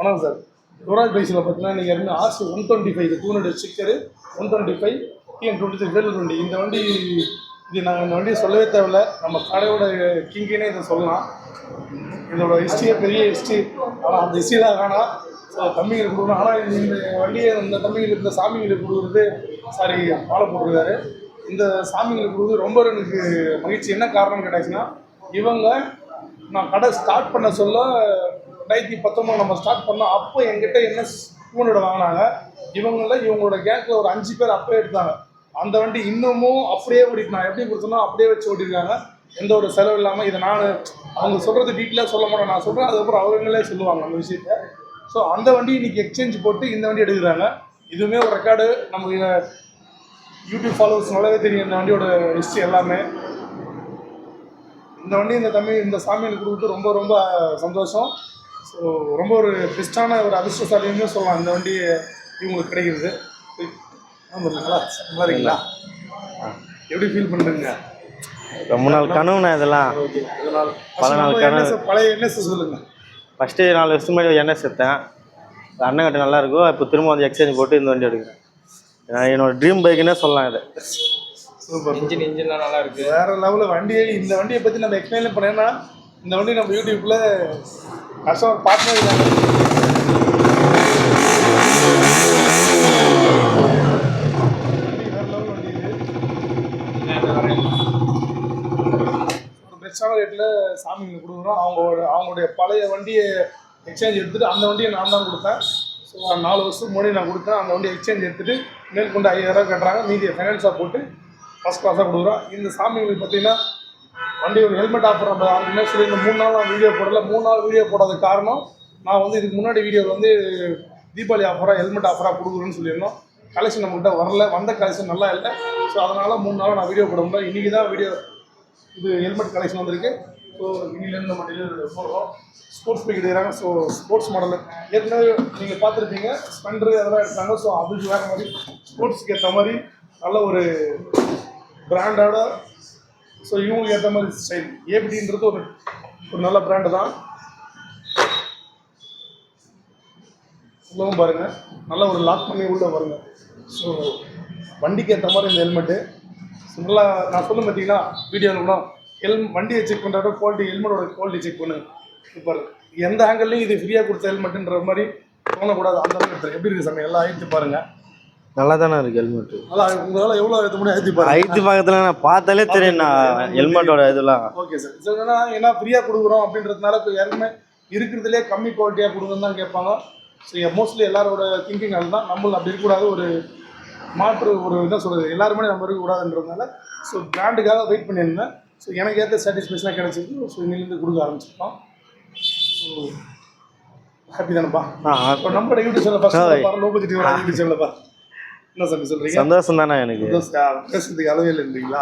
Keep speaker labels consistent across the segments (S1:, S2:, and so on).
S1: வணக்கம் சார். யுவராஜ் பைக்ஸில் பார்த்தீங்கன்னா நீங்கள் இருந்து ஆர்சி 125 200 ஸ்டிக்கரு 125 TN23 வேலூர் இந்த வண்டி இது நாங்கள் இந்த வண்டியை சொல்லவே தேவையில்ல. நம்ம கடையோட கிங்கினே இதை சொல்லலாம். இதோட ஹிஸ்ட்ரியே பெரிய ஹிஸ்ட்ரி. ஆனால் அந்த ஹிஸ்ட்ரி தான் வேணாம். ஸோ தம்பிங்களுக்கு கொடுக்கணும். ஆனால் இந்த வண்டியை இந்த தம்பிங்களுக்கு இந்த சாமிங்களுக்கு கொடுக்குறது சாரி மாலை போட்டிருக்காரு. இந்த சாமிங்களுக்கு கொடுக்குறது ரொம்ப எனக்கு மகிழ்ச்சி. என்ன காரணம்னு கேட்டாச்சுன்னா இவங்க நான் கடை ஸ்டார்ட் பண்ண சொல்ல 2019 நம்ம ஸ்டார்ட் பண்ணோம். அப்போ எங்கிட்ட என்ன ஸ்பூனோட வாங்கினாங்க. இவங்களோட கேங்கில் ஒரு 5 பேர் அப்போ எடுத்தாங்க. அந்த வண்டி இன்னமும் அப்படியே ஓடிட்டு நான் எப்படி கொடுத்தனோ அப்படியே வச்சு ஓட்டிருக்காங்க. எந்த ஒரு செலவு இல்லாமல். இதை நான் அவங்க சொல்கிறது டீட்டெயிலாக சொல்ல மாட்டேன், நான் சொல்கிறேன். அதுக்கப்புறம் அவங்களே சொல்லுவாங்க அந்த விஷயத்த. ஸோ அந்த வண்டி இன்றைக்கி எக்ஸ்சேஞ்ச் போட்டு இந்த வண்டி எடுக்கிறாங்க. இதுவுமே ஒரு ரெக்கார்டு. நமக்கு யூடியூப் ஃபாலோவர்ஸ் நல்லாவே தெரியும் இந்த வண்டியோட ஹிஸ்ட்ரி எல்லாமே. இந்த வண்டி இந்த சாமிகளுக்கு கொடுத்து ரொம்ப ரொம்ப சந்தோஷம். ஸோ ரொம்ப ஒரு பெஸ்ட்டான ஒரு அதிர்ஷ்டசாலியுமே சொல்லலாம் இந்த வண்டி இவங்களுக்கு கிடைக்கிறது. இல்லைங்களா மாதிரிங்களா எப்படி ஃபீல் பண்ணுறீங்க?
S2: ரொம்ப நாள் கனவுண்ணா இதெல்லாம். பல நாள் கனவு.
S1: பழைய என்எஸ் சொல்லுங்கள்.
S2: ஃபஸ்ட்டு 4 வருஷத்துக்கு முன்னாடி என்எஸ் எடுத்தேன். அண்ணன் கிட்ட நல்லாயிருக்கும். இப்போ திரும்ப வந்து எக்ஸ்சேஞ்ச் போட்டு இந்த வண்டி எடுக்கிறேன். என்னோடய ட்ரீம் பைக்குன்னே சொல்லலாம் இது.
S1: சூப்பர். இன்ஜின்லாம் நல்லா இருக்குது. வேறு லெவலில் வண்டியை இந்த வண்டியை பற்றி நம்ம எக்ஸ்பிளைன் பண்ணேன்னா இந்த வண்டி நம்ம யூடியூப்பில் கஸ்டமர் பார்ட்னர் இருக்காங்க. ஒரு பெஸ்டான ரேட்டில் சாமிங்களுக்கு கொடுக்குறோம். அவங்களுடைய பழைய வண்டியை எக்ஸ்சேஞ்ச் எடுத்துகிட்டு அந்த வண்டியை நான் தான் கொடுத்தேன். ஸோ 4 வருஷத்துக்கு முன்னாடி நான் கொடுத்தேன். அந்த வண்டியை எக்ஸ்சேஞ்ச் எடுத்துகிட்டு மேற்கொண்டு 5000 கட்டுறாங்க. மீதியை ஃபைனான்ஸாக போட்டு ஃபஸ்ட் கிளாஸாக கொடுக்குறோம். இந்த சாமிங்களுக்கு பார்த்தீங்கன்னா வண்டி ஒரு ஹெல்மெட் ஆஃபர் நம்ம என்ன சொல்லி இந்த 3 நாள் நான் வீடியோ போடல. 3 நாள் வீடியோ போடாத காரணம் நான் இதுக்கு முன்னாடி வீடியோவில் தீபாவளி ஆஃபராக ஹெல்மெட் ஆஃபராக கொடுக்குறேன்னு சொல்லியிருந்தோம். கலெக்ஷன் நம்மகிட்ட வரல, வந்த கலெக்ஷன் நல்லா இல்லை. ஸோ அதனால் 3 நாள் நான் வீடியோ போட முடியல. இன்றைக்கி தான் வீடியோ இது ஹெல்மெட் கலெக்ஷன் வந்திருக்கு. ஸோ இன்னிலேருந்து நம்ம டெலிவரி போடுறோம். ஸ்போர்ட்ஸ் பைக் எடுக்கிறாங்க. ஸோ ஸ்போர்ட்ஸ் மாடலு ஏற்கனவே நீங்கள் பார்த்துருப்பீங்க, ஸ்பெண்டரு அதெல்லாம் எடுத்தாங்க. ஸோ அதுக்கு வேறு மாதிரி ஸ்போர்ட்ஸுக்கு ஏற்ற மாதிரி நல்ல ஒரு பிராண்டோட ஸோ இவங்களுக்கு ஏற்ற மாதிரி ஸ்டைல் ஏபிடின்றது ஒரு நல்ல பிராண்டு தான். உள்ளவும் பாருங்கள், நல்ல ஒரு லாக் பண்ணி உள்ளே பாருங்கள். ஸோ வண்டிக்கு ஏற்ற மாதிரி இந்த ஹெல்மெட்டு ஸோ நல்லா நான் சொல்ல பார்த்தீங்கன்னா வீடியோவில் கூட வண்டியை செக் பண்ணுறத குவாலிட்டி ஹெல்மெட்டோட குவாலிட்டி செக் பண்ணுங்க. இப்போ எந்த ஆங்கிள்லையும் இது ஃப்ரீயாக கொடுத்த ஹெல்மெட்டுன்ற மாதிரி தோணக்கூடாது. அந்த அளவுக்கு எப்படி இருக்குது சாமி எல்லாம் அழுத்தி பாருங்கள்.
S2: நல்லா தானே இருக்குது ஹெல்மெட்டு.
S1: நல்லா உங்களால் எவ்வளோ ஏற்ற முடியும் அழுத்தி பாருங்கள்.
S2: அழுத்தி பக்கத்தில் நான் பார்த்தாலே தெரியும் நான் ஹெல்மெட்டோட இதெல்லாம்.
S1: Okay sir. ஸோ ஏன்னா ஃப்ரீயாக கொடுக்குறோம் அப்படின்றதுனால இப்போ யாருமே இருக்கிறதுலே கம்மி குவாலிட்டியாக கொடுங்கன்னு தான் கேட்பாங்க. ஸோ மோஸ்ட்லி எல்லாரோட திங்கிங் அதுதான். நம்மளும் அப்படி இருக்கக்கூடாது. ஒரு மாற்று ஒரு என்ன சொல்கிறது எல்லாருமே நம்ம இருக்கக்கூடாதுன்றதுனால ஸோ பிராண்டுக்காக வெயிட் பண்ணியிருந்தேன். ஸோ எனக்கு ஏற்ற சாட்டிஸ்ஃபேக்ஷனாக கிடச்சிது. ஸோ இன்னிலேருந்து கொடுக்க ஆரம்பிச்சிருக்கோம். ஸோ ஹாப்பி தானேப்பா? இப்போ நம்மளோட YouTube channel first low budget YouTube சேனல்ப்பா. என்ன சார் சொல்கிறீங்க?
S2: சந்தோஷம் தானே எனக்கு.
S1: பேசுறதுக்கு அளவே இல்லைங்களா?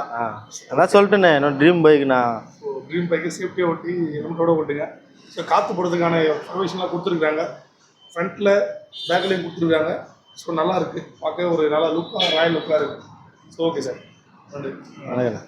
S2: அதான் சொல்லிட்டேனே என்னோட ட்ரீம் பைக்ண்ணா.
S1: ஸோ ட்ரீம் பைக்கு சேஃப்டியாக ஓட்டி ஹெல்மெட்டோட ஓட்டுங்க. ஸோ காற்று போடுறதுக்கான ப்ரொவிஷன்லாம் கொடுத்துருக்காங்க. ஃப்ரண்ட்டில் பேக்லேயும் கொடுத்துருக்காங்க. ஸோ நல்லா இருக்குது பார்க்க ஒரு நல்ல லுக்காக ராயல் லுக்காக இருக்குது. ஸோ ஓகே சார், நன்றி.
S2: வணக்கம்.